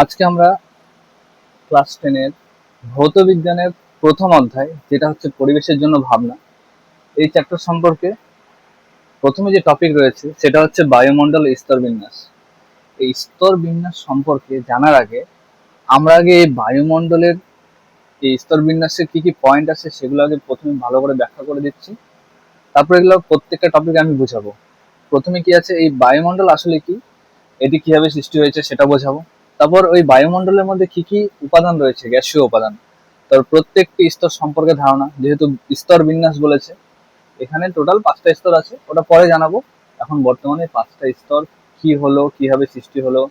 আজকে আমরা ক্লাস 10-এর ভৌত বিজ্ঞানের প্রথম অধ্যায়, যেটা হচ্ছে পরিবেশের জন্য ভাবনা, এই চ্যাপ্টার সম্পর্কে প্রথমে যে টপিক রয়েছে সেটা হচ্ছে বায়ুমণ্ডল স্তর বিন্যাস। এই স্তর বিন্যাস সম্পর্কে জানার আগে আমরা আগে এই বায়ুমণ্ডলের এই স্তর বিন্যাসের কি কি পয়েন্ট আছে সেগুলো আগে প্রথমে ভালো করে ব্যাখ্যা করে দিচ্ছি। তারপর এগুলো প্রত্যেকটা টপিক আমি বুঝাবো। প্রথমে কি আছে, এই বায়ুমণ্ডল আসলে কি, এটি কিভাবে সৃষ্টি হয়েছে সেটা বোঝাবো। তারপর ওই বায়ুমণ্ডলের মধ্যে কি কি উপাদান রয়েছে, গ্যাসীয় উপাদান, তার প্রত্যেকটি স্তর সম্পর্কে ধারণা, যেহেতু স্তর বিন্যাস বলেছে এখানে টোটাল 5টা স্তর আছে, ওটা পরে জানাবো। এখন বর্তমানে 5টা স্তর কি হলো, কিভাবে সৃষ্টি হলো,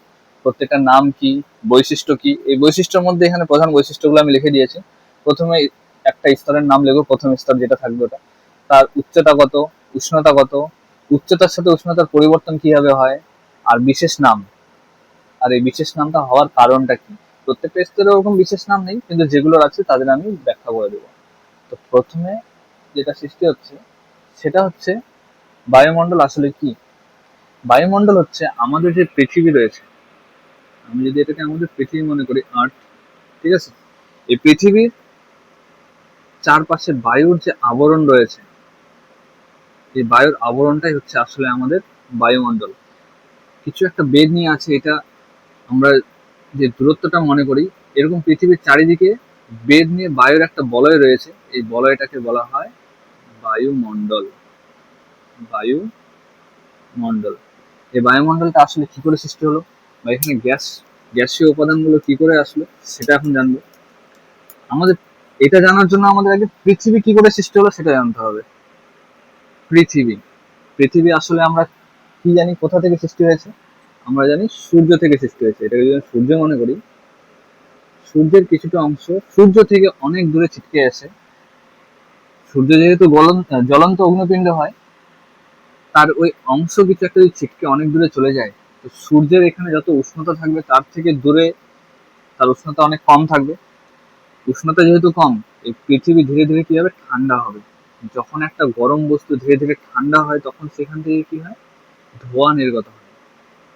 প্রত্যেকটার নাম কি, বৈশিষ্ট্য কি। এই বৈশিষ্ট্যের মধ্যে এখানে প্রধান বৈশিষ্ট্যগুলো আমি লিখে দিয়েছি। প্রথমে একটা স্তরের নাম লিখবো, প্রথম স্তর যেটা থাকবে ওটা, তার উচ্চতা কত, উষ্ণতা কত, উচ্চতার সাথে উষ্ণতার পরিবর্তন কিভাবে হয়, আর বিশেষ নাম, আর এই বিশেষ নামটা হওয়ার কারণটা কি। প্রত্যেকটা স্তরে ওরকম বিশেষ নাম নেই, কিন্তু যেগুলোর আছে তাদের আমি ব্যাখ্যা করে দেবো। তো প্রথমে যেটা সৃষ্টি হচ্ছে সেটা হচ্ছে বায়ুমণ্ডল আসলে কি। বায়ুমণ্ডল হচ্ছে আমাদের যে পৃথিবী রয়েছে, আমি যদি এটাকে আমাদের পৃথিবী মনে করি, আর্থ, ঠিক আছে, এই পৃথিবীর চারপাশে বায়ুর যে আবরণ রয়েছে, এই বায়ুর আবরণটাই হচ্ছে আসলে আমাদের বায়ুমণ্ডল। কিছু একটা বেগ নিয়ে আছে, এটা আমরা যে দূরত্বটা মনে করি, এরকম পৃথিবীর চারিদিকে বেদ নিয়ে বায়ুর একটা বলয় রয়েছে, এই বলয়টাকে বলা হয় বায়ুমণ্ডল। বায়ুমণ্ডল, এই বায়ুমণ্ডলটা আসলে কি করে সৃষ্টি হলো, বা এখানে গ্যাসীয় উপাদানগুলো কি করে আসলো সেটা এখন জানবো। আমাদের এটা জানার জন্য আমাদের আগে পৃথিবী কি করে সৃষ্টি হলো সেটা জানতে হবে। পৃথিবী পৃথিবী আসলে আমরা কি জানি কোথা থেকে সৃষ্টি হয়েছে, আমরা জানি সূর্য থেকে সৃষ্টি হয়েছে। এটাকে যদি সূর্য মনে করি, সূর্যের কিছুটা অংশ সূর্য থেকে অনেক দূরে ছিটকে আসে। সূর্য যেহেতু জ্বলন্ত অগ্নিপিণ্ড হয়, তার ওই অংশ কিছু একটা যদি ছিটকে অনেক দূরে চলে যায়, তো সূর্যের এখানে যত উষ্ণতা থাকবে তার থেকে দূরে তার উষ্ণতা অনেক কম থাকবে। উষ্ণতা যেহেতু কম, এই পৃথিবী ধীরে ধীরে কি হবে, ঠান্ডা হবে। যখন একটা গরম বস্তু ধীরে ধীরে ঠান্ডা হয়, তখন সেখান থেকে কি হয়, ধোঁয়া নির্গত হয়।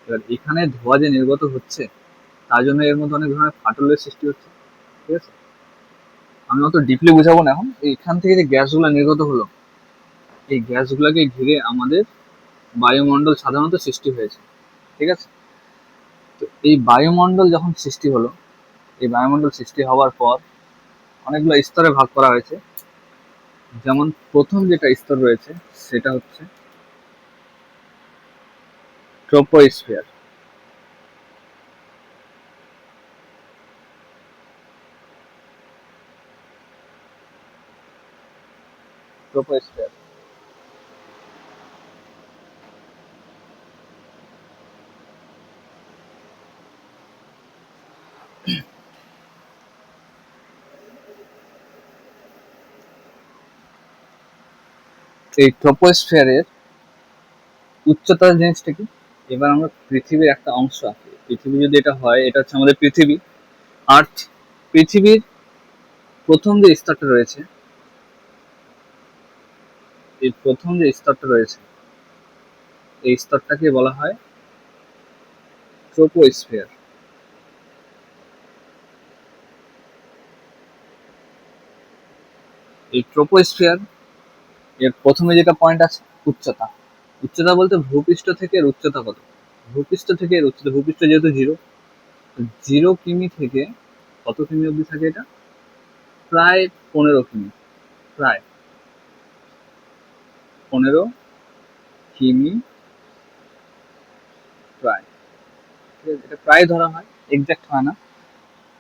এবার এখানে ধোঁয়া যে নির্গত হচ্ছে, তার জন্য এর মধ্যে অনেক ধরনের ফাটলের সৃষ্টি হচ্ছে, ঠিক আছে। আমি অত ডিপলি বুঝাবো না এখন। এখান থেকে যে গ্যাসগুলো নির্গত হলো, এই গ্যাসগুলোকে ঘিরে আমাদের বায়ুমণ্ডল সাধারণত সৃষ্টি হয়েছে, ঠিক আছে। তো এই বায়ুমণ্ডল যখন সৃষ্টি হলো, এই বায়ুমণ্ডল সৃষ্টি হওয়ার পর অনেকগুলো স্তরে ভাগ করা হয়েছে। যেমন প্রথম যেটা স্তর রয়েছে সেটা হচ্ছে ট্রোপোস্ফিয়ার। ট্রোপোস্ফিয়ার, এই ট্রোপোস্ফিয়ারের উচ্চতার জিনিসটা কি। এবার আমরা পৃথিবীর একটা অংশ আঁকি। পৃথিবী যদি এটা হয়, এটা হচ্ছে আমাদের পৃথিবী, আর্থ। পৃথিবীর প্রথম যে স্তরটা রয়েছে, এই প্রথম যে স্তরটা রয়েছে, এই স্তরটাকে বলা হয় ট্রোপোস্ফিয়ার। এই ট্রোপোস্ফিয়ার এর প্রথমে যেটা পয়েন্ট আছে, উচ্চতা। উচ্চতা বলতে ভূপৃষ্ঠ থেকে এর উচ্চতা কত। ভূপৃষ্ঠ থেকে এর উচ্চতা, ভূপৃষ্ঠ যেহেতু 0, 0 কিমি থেকে কত কিমি অবধি থাকে এটা, প্রায় 15 কিমি, প্রায় 15 কিমি, প্রায়, ঠিক আছে। এটা প্রায় ধরা হয়, এক্সাক্ট হয় না।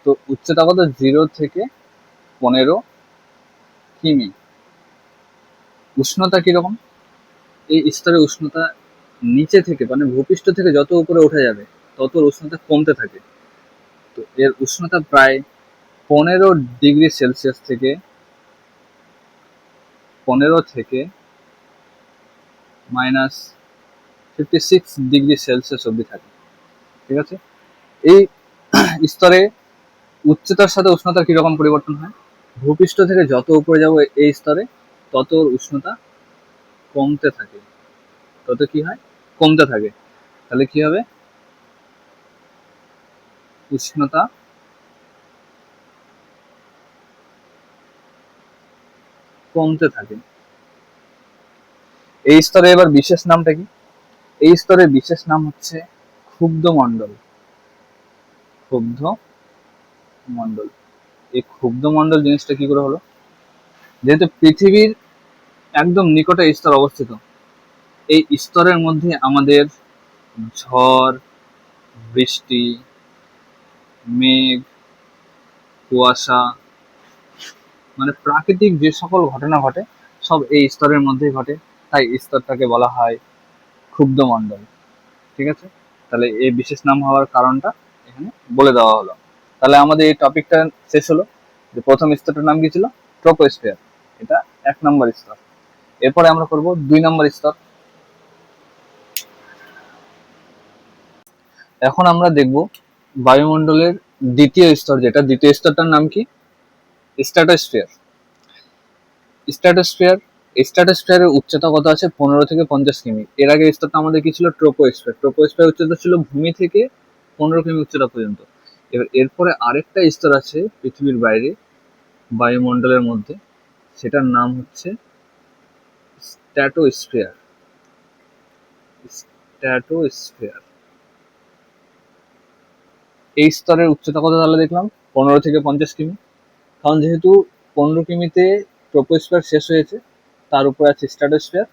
তো উচ্চতা কত, 0 থেকে 15 কিমি। উষ্ণতা কিরকম, এই স্তরে উষ্ণতা নিচে থেকে, মানে ভূপৃষ্ঠ থেকে যত উপরে উঠে যাবে তত উষ্ণতা কমতে থাকে। তো এর উষ্ণতা প্রায় 15 ডিগ্রি সেলসিয়াস থেকে 15 থেকে -56 ডিগ্রি সেলসিয়াস অব্দি থাকে, ঠিক আছে। এই স্তরে উচ্চতার সাথে উষ্ণতার কিরকম পরিবর্তন হয়, ভূপৃষ্ঠ থেকে যত উপরে যাবো এই স্তরে তত উষ্ণতা কমতে থাকে, তত কি হয়, কমতে থাকে। তাহলে কি হবে, উষ্ণতা কমতে থাকে। এই স্তরে এবার বিশেষ নামটা কি? এই স্তরের বিশেষ নাম হচ্ছে ক্ষুব্ধ মণ্ডল। ক্ষুব্ধ মণ্ডল। এই ক্ষুব্ধ মণ্ডল জিনিসটা কি করে হলো? যেহেতু পৃথিবীর একদম নিকটে এই স্তর অবস্থিত, এই স্তরের মধ্যে আমাদের ঝড়, বৃষ্টি, মেঘ, কুয়াশা, মানে প্রাকৃতিক যে সকল ঘটনা ঘটে সব এই স্তরের মধ্যেই ঘটে। তাই এই স্তরটাকে বলা হয় ক্ষুব্ধ মণ্ডল। ঠিক আছে, তাহলে এই বিশেষ নাম হওয়ার কারণটা এখানে বলে দেওয়া হলো। তাহলে আমাদের এই টপিকটা শেষ হলো। যে প্রথম স্তরটার নাম কি ছিল? ট্রোপোস্ফিয়ার। এটা 1 নম্বর স্তর। এরপরে আমরা করব 2 নম্বর স্তর। এখন আমরা দেখব বায়ুমণ্ডলের দ্বিতীয় স্তর, যেটা দ্বিতীয় স্তরটার নাম কি? স্ট্র্যাটোস্ফিয়ার। স্ট্র্যাটোস্ফিয়ার স্ট্র্যাটোস্ফিয়ারের উচ্চতা কত আছে? 15 থেকে 50 কিমি। এর আগে স্তরটা আমাদের কি ছিল? ট্রোপোস্ফিয়ার। ট্রোপোস্ফিয়ার উচ্চতা ছিল ভূমি থেকে 15 কিমি উচ্চতা পর্যন্ত। এবার এরপরে আরেকটা স্তর আছে পৃথিবীর বাইরে বায়ুমণ্ডলের মধ্যে, সেটার নাম হচ্ছে স্ট্র্যাটোস্ফিয়ার। স্ট্র্যাটোস্ফিয়ার। এই স্তরের উচ্চতা কত তাহলে দেখলাম? 15 থেকে 50 কিমি। কারণ যেহেতু 15 কিমিতে ট্রোপোস্ফিয়ার শেষ হয়েছে, তার উপরে আছে স্ট্র্যাটোস্ফিয়ার,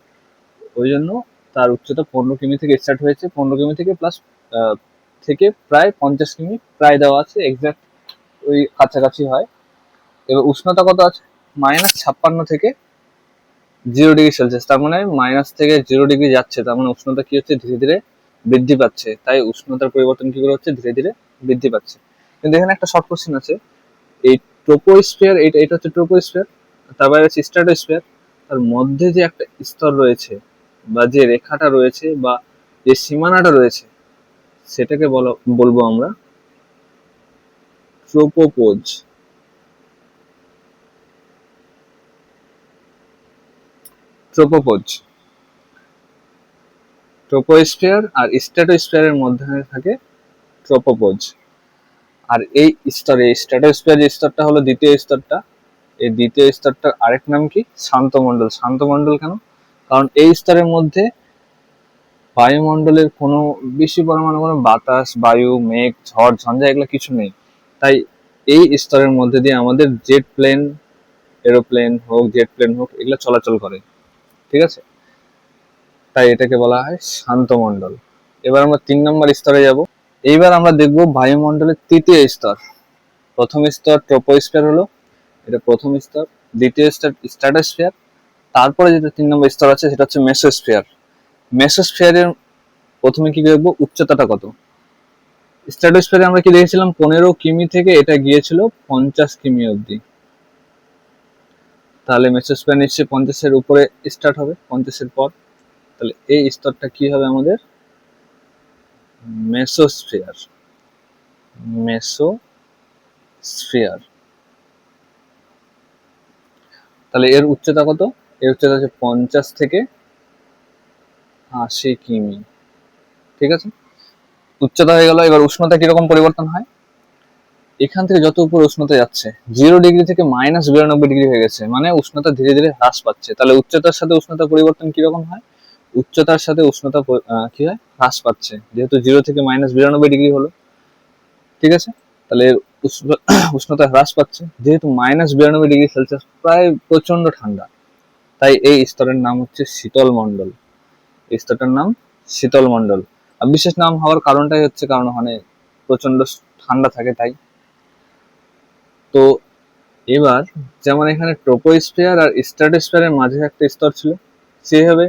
ওই জন্য তার উচ্চতা 15 কিমি থেকে স্টার্ট হয়েছে। 15 কিমি থেকে প্লাস থেকে প্রায় 50 কিমি প্রায় দেওয়া আছে, এক্সাক্ট ওই কাছাকাছি হয়। এবার উষ্ণতা কত আছে? -56 থেকে 0 ডিগ্রি সেলসিয়াস। তার মানে মাইনাস থেকে 0 ডিগ্রি যাচ্ছে, তার মানে উষ্ণতা কি হচ্ছে? ধীরে ধীরে বৃদ্ধি পাচ্ছে। তাই উষ্ণতার পরিবর্তন কি করে হচ্ছে? ধীরে ধীরে বৃদ্ধি পাচ্ছে। কিন্তু এখানে একটা শর্ট কোশ্চেন আছে। এই ট্রোপোস্ফিয়ার, এটা হচ্ছে ট্রোপোস্ফিয়ার, তারপরে আছে স্ট্র্যাটোস্ফিয়ার। তার মধ্যে যে একটা স্তর রয়েছে বা যে রেখাটা রয়েছে বা যে সীমানাটা রয়েছে, সেটাকে বলবো আমরা ট্রোপোপোজ। ট্রোপোপোজ। ট্রোপোস্ফিয়ার আর স্ট্র্যাটোস্ফিয়ারের মধ্যে থাকে ট্রোপোপোজ। আর এই স্তরে স্ট্র্যাটোস্ফিয়ার যে স্তরটা হলো দ্বিতীয় স্তরটা, এই দ্বিতীয় স্তরটার আরেক নাম কি? শান্তমণ্ডল। শান্তমণ্ডল কেন? কারণ এই স্তরের মধ্যে বায়ুমণ্ডলের কোনো বেশি পরিমাণে কোনো বাতাস, বায়ু, মেঘ, ঝড়, ঝঞ্ঝা এগুলো কিছু নেই। তাই এই স্তরের মধ্যে দিয়ে আমাদের জেট প্লেন, এরোপ্লেন হোক, জেট প্লেন হোক, এগুলো চলাচল করে। ঠিক আছে, তাই এটাকে বলা হয় শান্তমণ্ডল। এবার আমরা 3 নম্বর স্তরে যাব। এইবার আমরা দেখব বায়ুমণ্ডলের তৃতীয় স্তর। প্রথম স্তর ট্রোপোস্ফিয়ার হলো, এটা প্রথম স্তর। দ্বিতীয় স্তর স্ট্র্যাটোস্ফিয়ার। তারপরে যেটা 3 নম্বর স্তর আছে সেটা হচ্ছে মেসোস্ফিয়ার। মেসোস্ফিয়ারের প্রথমে কি দেখবো? উচ্চতাটা কত। স্ট্র্যাটোস্ফিয়ারে আমরা কি দেখেছিলাম? 15 কিমি থেকে এটা গিয়েছিল 50 কিমি অবধি। তাহলে মেসোস্ফিয়ার নিশ্চয়ই 50-এর উপরে স্টার্ট হবে, 50-এর পর। তাহলে এই স্তরটা কি হবে আমাদের? মেসোস্ফিয়ার। মেসোস্ফিয়ার। তাহলে এর উচ্চতা কত? এর উচ্চতা হচ্ছে 50 থেকে 80 কিমি। ঠিক আছে, উচ্চতা হয়ে গেল। এবার উষ্ণতা কিরকম পরিবর্তন হয়? এখান থেকে যত উপরে উষ্ণতা যাচ্ছে, 0 ডিগ্রি থেকে -92 ডিগ্রি হয়ে গেছে, মানে উষ্ণতা ধীরে ধীরে হ্রাস পাচ্ছে। তাহলে উচ্চতার সাথে উষ্ণতা পরিবর্তন কিরকম হয়? উচ্চতার সাথে উষ্ণতা কি হয়? হ্রাস পাচ্ছে, যেহেতু 0 থেকে -92 ডিগ্রি হলো। ঠিক আছে, তাহলে উষ্ণতা হ্রাস পাচ্ছে, যেহেতু -92 ডিগ্রি সেলসিয়াস প্রায় প্রচন্ড ঠান্ডা। তাই এই স্তরের নাম হচ্ছে শীতল মণ্ডল। এই স্তরটার নাম শীতল মণ্ডল। আর বিশেষ নাম হওয়ার কারণটাই হচ্ছে কারণ ওখানে প্রচন্ড ঠান্ডা থাকে তাই। তো এবার যেমন এখানে ট্রোপোস্ফিয়ার আর স্ট্র্যাটোস্ফিয়ারের মাঝে একটা স্তর ছিল, সেভাবে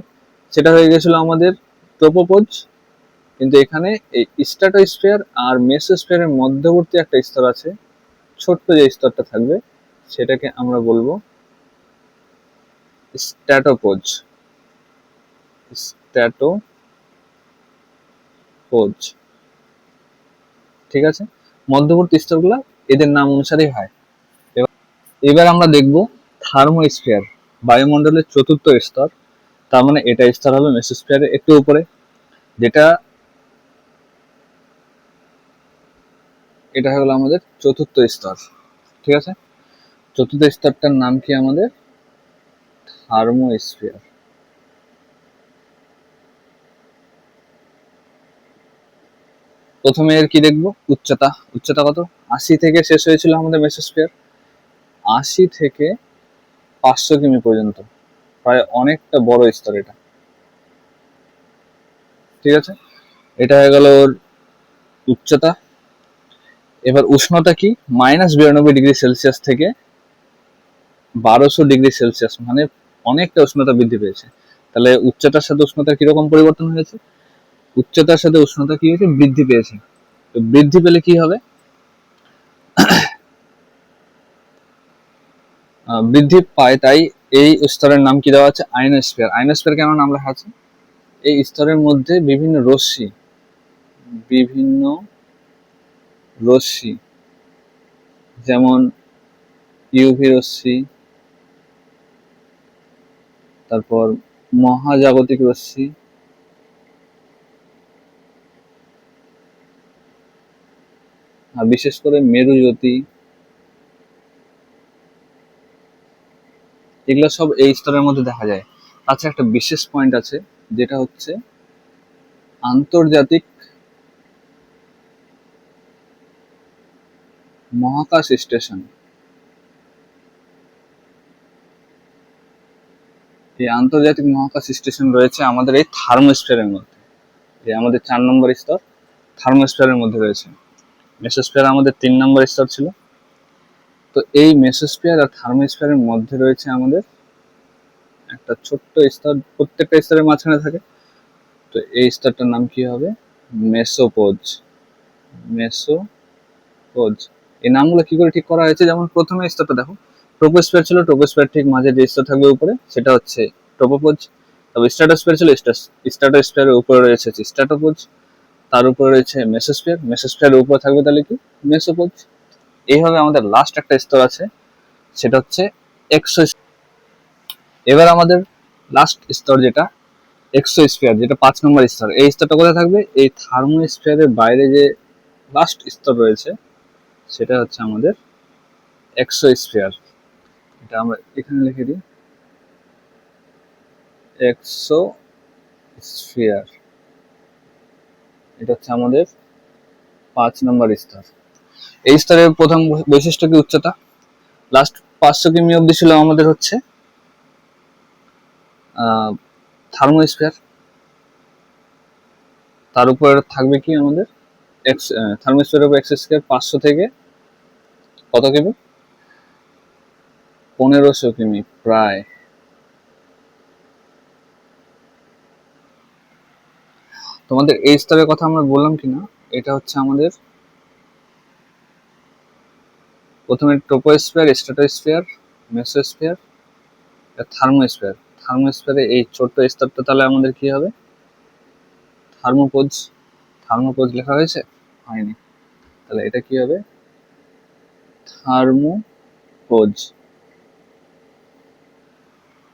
সেটা হয়ে গেছিল আমাদের ট্রোপোপোজ। কিন্তু এখানে এই স্ট্র্যাটোস্ফিয়ার আর মেসোস্ফিয়ারের মধ্যবর্তী একটা স্তর আছে, ছোট্ট যে স্তরটা থাকবে সেটাকে আমরা বলবো স্ট্র্যাটোপোজ। স্ট্র্যাটোপোজ। ঠিক আছে, মধ্যবর্তী স্তরগুলো এদের নাম অনুসারেই হয়। এবার আমরা দেখব থার্মোস্ফিয়ার, বায়ুমণ্ডলের চতুর্থ স্তর। তার মানে এটা স্তর হবে মেসোস্ফিয়ারের একটু উপরে, যেটা এটা হলো আমাদের চতুর্থ স্তর। ঠিক আছে, চতুর্থ স্তরটার নাম কি আমাদের? থার্মোস্ফিয়ার। প্রথমে এর কি দেখবো? উচ্চতা। উচ্চতা কত? 80 থেকে শেষ হয়েছিল আমাদের মেসোস্ফিয়ার। 80 থেকে 500 কিমি পর্যন্ত, প্রায় অনেকটা বড় স্তর এটা। ঠিক আছে, এটা হয়ে গেল ওর উচ্চতা। এবার উষ্ণতা কি? -92°C থেকে 1200°C, মানে অনেকটা উষ্ণতা বৃদ্ধি পেয়েছে। তাহলে উচ্চতার সাথে উষ্ণতা কিরকম পরিবর্তন হয়েছে? উচ্চতার সাথে উষ্ণতা কি হয়েছে? বৃদ্ধি পেয়েছে। তো বৃদ্ধি পেলে কি হবে? বৃদ্ধি পায়, তাই এই স্তরের নাম কি দেওয়া আছে? আয়নোস্ফিয়ার। আয়নোস্ফিয়ার কেন নাম লেখা আছে? এই স্তরের মধ্যে বিভিন্ন রশ্মি, যেমন ইউভি রশ্মি, তারপর মহাজাগতিক রশ্মি, আর বিশেষ করে মেরুজ্যোতি, এগুলো সব এই স্তরের মধ্যে দেখা যায়। আচ্ছা, একটা বিশেষ পয়েন্ট আছে, যেটা হচ্ছে আন্তর্জাতিক মহাকাশ স্টেশন। এই আন্তর্জাতিক মহাকাশ স্টেশন রয়েছে আমাদের এই থার্মোস্ফিয়ারের মধ্যে। এই আমাদের 4 নম্বর স্তর থার্মোস্ফিয়ারের মধ্যে রয়েছে। মেসোস্ফিয়ার আমাদের 3 নম্বর স্তর ছিল। তো এই মেসোস্ফিয়ার আর থার্মোস্ফিয়ারের মধ্যে রয়েছে আমাদের একটা ছোট্ট স্তর, প্রত্যেকটা স্তরের মাঝখানে থাকে। তো এই স্তরটার নাম কি হবে? মেসোপোজ। মেসোপোজ। এই নামগুলো কি করে ঠিক করা হয়েছে? যেমন প্রথমে স্তরটা দেখো, ট্রোপোস্ফিয়ার ছিল, ট্রোপোস্ফিয়ার ঠিক মাঝে যে স্তর থাকবে উপরে সেটা হচ্ছে ট্রোপোপোজ। তবে স্ট্র্যাটোস্ফিয়ার ছিল, স্ট্র্যাটোস্ফিয়ারের উপরে রয়েছে স্ট্র্যাটোপোজ। তার উপরে রয়েছে মেসোস্ফিয়ার, মেসোস্ফিয়ারের উপরে থাকবে তাহলে কি? মেসোপোজ। এইভাবে আমাদের লাস্ট একটা স্তর আছে, সেটা হচ্ছে এক্সো। এবার আমাদের লাস্ট স্তর যেটা এক্সোস্ফিয়ার, যেটা 5 নম্বর স্তর। এই স্তরটা কোথায় থাকবে? এই থার্মোস্ফিয়ারের বাইরে যে লাস্ট স্তর রয়েছে সেটা হচ্ছে আমাদের এক্সোস্ফিয়ার। এটা আমরা এখানে লিখে দিই, এক্সোস্ফিয়ার। এটা হচ্ছে আমাদের 5 নম্বর স্তর। এই স্তরের প্রথম বৈশিষ্ট্য কি? উচ্চতা। লাস্ট 500 কিমি অব্দি ছিল আমাদের হচ্ছে থার্মোস্ফিয়ার। তার উপর থাকবে কি আমাদের থার্মোস্ফিয়ারের উপর এক্সোস্ফিয়ার 500 থেকে কত কিমি? 1500 কিমি প্রায়। তোমাদের এই স্তরের কথা আমরা বললাম কিনা, এটা হচ্ছে আমাদের প্রথমে ট্রোপোস্ফিয়ার, স্ট্র্যাটোস্ফিয়ার, মেসোস্ফিয়ার, থার্মোস্ফিয়ার। থার্মোস্ফিয়ারে এই ছোট্ট স্তরটা তাহলে আমাদের কি হবে? থার্মোপোজ। থার্মোপোজ লেখা হয়েছে? হয়নি। তাহলে এটা কি হবে? থার্মোপোজ।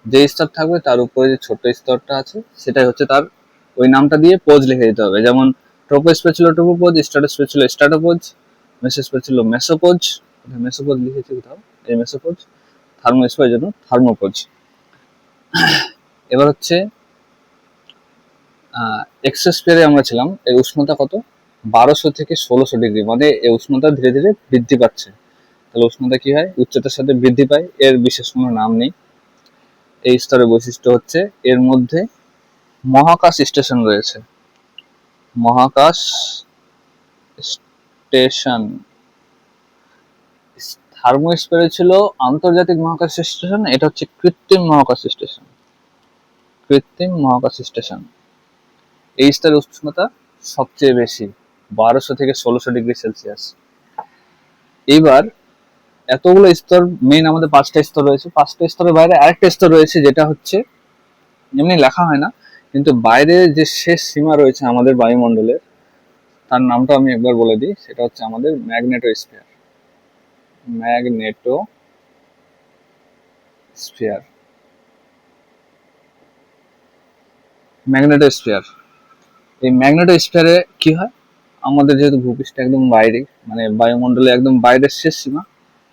যে স্তর থাকবে তার উপরে যে ছোট স্তরটা আছে সেটাই হচ্ছে তার, ওই নামটা দিয়ে পোজ লিখে দিতে হবে। যেমন ট্রোপোস্ফিয়ার ছিল ট্রোপোপোজ, স্ট্র্যাটোস্ফিয়ার ছিল স্ট্র্যাটোপোজ, মেসোস্ফিয়ার ছিল মেসোপোজ। মেসোপোজ লিখেছি কোথাও, এই মেসোপোজ। থার্মোস্ফিয়ার জন্য থার্মোপোজ। এবার হচ্ছে এক্সোস্ফিয়ারে আমরা ছিলাম। এর উষ্ণতা কত? 1200 থেকে 1600 ডিগ্রি, মানে এই উষ্ণতা ধীরে ধীরে বৃদ্ধি পাচ্ছে। তাহলে উষ্ণতা কি হয়? উচ্চতার সাথে বৃদ্ধি পায়, এর বিশেষ কোনো নাম নেই। এই স্তরের বৈশিষ্ট্য হচ্ছে এর মধ্যে মহাকাশ স্টেশন রয়েছে। মহাকাশ স্টেশন। থার্মোস্ফিয়ারে ছিল আন্তর্জাতিক মহাকাশ স্টেশন, এটা হচ্ছে কৃত্রিম মহাকাশ স্টেশন। কৃত্রিম মহাকাশ স্টেশন। এই স্তরের উষ্ণতা সবচেয়ে বেশি, 1200 থেকে 1600°C। এইবার এতগুলো স্তর, মেইন আমাদের 5টা স্তর রয়েছে। 5টা স্তরের বাইরে আরেকটা স্তর রয়েছে, যেটা হচ্ছে এমনি লেখা হয় না, কিন্তু বাইরে যে শেষ সীমা রয়েছে আমাদের বায়ুমণ্ডলের, তার নামটা আমি একবার বলে দিই, সেটা হচ্ছে আমাদের ম্যাগনেটোস্ফিয়ার। ম্যাগনেটোস্ফিয়ার। ম্যাগনেটোস্ফিয়ার। এই ম্যাগনেটোস্ফিয়ারে কি হয়? আমাদের যেহেতু ভূপৃষ্ঠ একদম বাইরে, মানে বায়ুমণ্ডলে একদম বাইরের শেষ সীমা,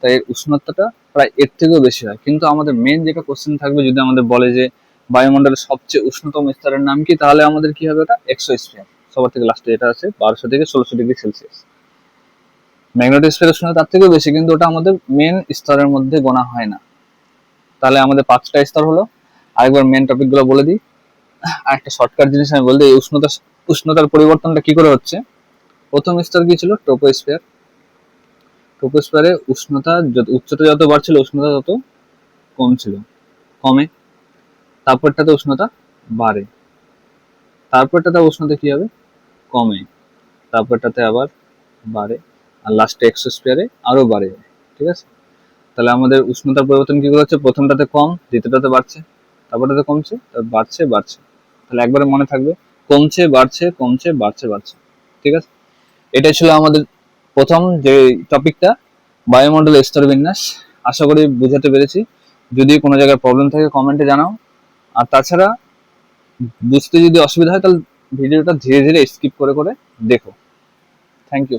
তাই এর উষ্ণতাটা প্রায় এর থেকেও বেশি হয়। কিন্তু আমাদের মেন যেটা কোশ্চেন থাকবে, যদি আমাদের বলে যে বায়ুমণ্ডলের সবচেয়ে উষ্ণতম স্তরের নাম কি, তাহলে আমাদের কি হবে, ওটা এক্সোস্ফিয়ার। সবার থেকে লাস্টে যেটা আছে 1200 থেকে 1600 ডিগ্রি সেলসিয়াস। ম্যাগনেটোস্ফিয়ার উষ্ণতা তার থেকেও বেশি, কিন্তু ওটা আমাদের মেন স্তরের মধ্যে গোনা হয় না। তাহলে আমাদের 5টা স্তর হলো। আরেকবার মেন টপিক গুলো বলে দিই। আর একটা শর্টকাট জিনিস আমি বলতে, এই উষ্ণতার পরিবর্তনটা কি করে হচ্ছে। প্রথম স্তর কি ছিল, ট্রোপোস্ফিয়ার। ট্রোপোস্ফিয়ারে উষ্ণতা উচ্চতা যত বাড়ছিল, উষ্ণতা তত কমে। তারপরটাতে উষ্ণতা বাড়ে, তারপরটাতে উষ্ণতা কি হবে, কমে, তারপরটাতে আবার বাড়ে, আর লাস্টে এক্সোস্ফিয়ারে আরো বাড়ে। ঠিক আছে, তাহলে আমাদের উষ্ণতার পরিবর্তন কি করে হচ্ছে, প্রথমটাতে কম, দ্বিতীয়টাতে বাড়ছে, তারপরটাতে কমছে, তারপর বাড়ছে। তাহলে একবারে মনে থাকবে, কমছে, বাড়ছে। ঠিক আছে, এটাই ছিল আমাদের প্রথম যে টপিকটা, বায়ুমণ্ডলের স্তরবিন্যাস। আশা করি বুঝাতে পেরেছি। যদি কোনো জায়গায় প্রবলেম থাকে কমেন্টে জানাও। আর তাছাড়া বুঝতে যদি অসুবিধা হয়, তাহলে ভিডিওটা ধীরে ধীরে স্কিপ করে দেখো। Thank you.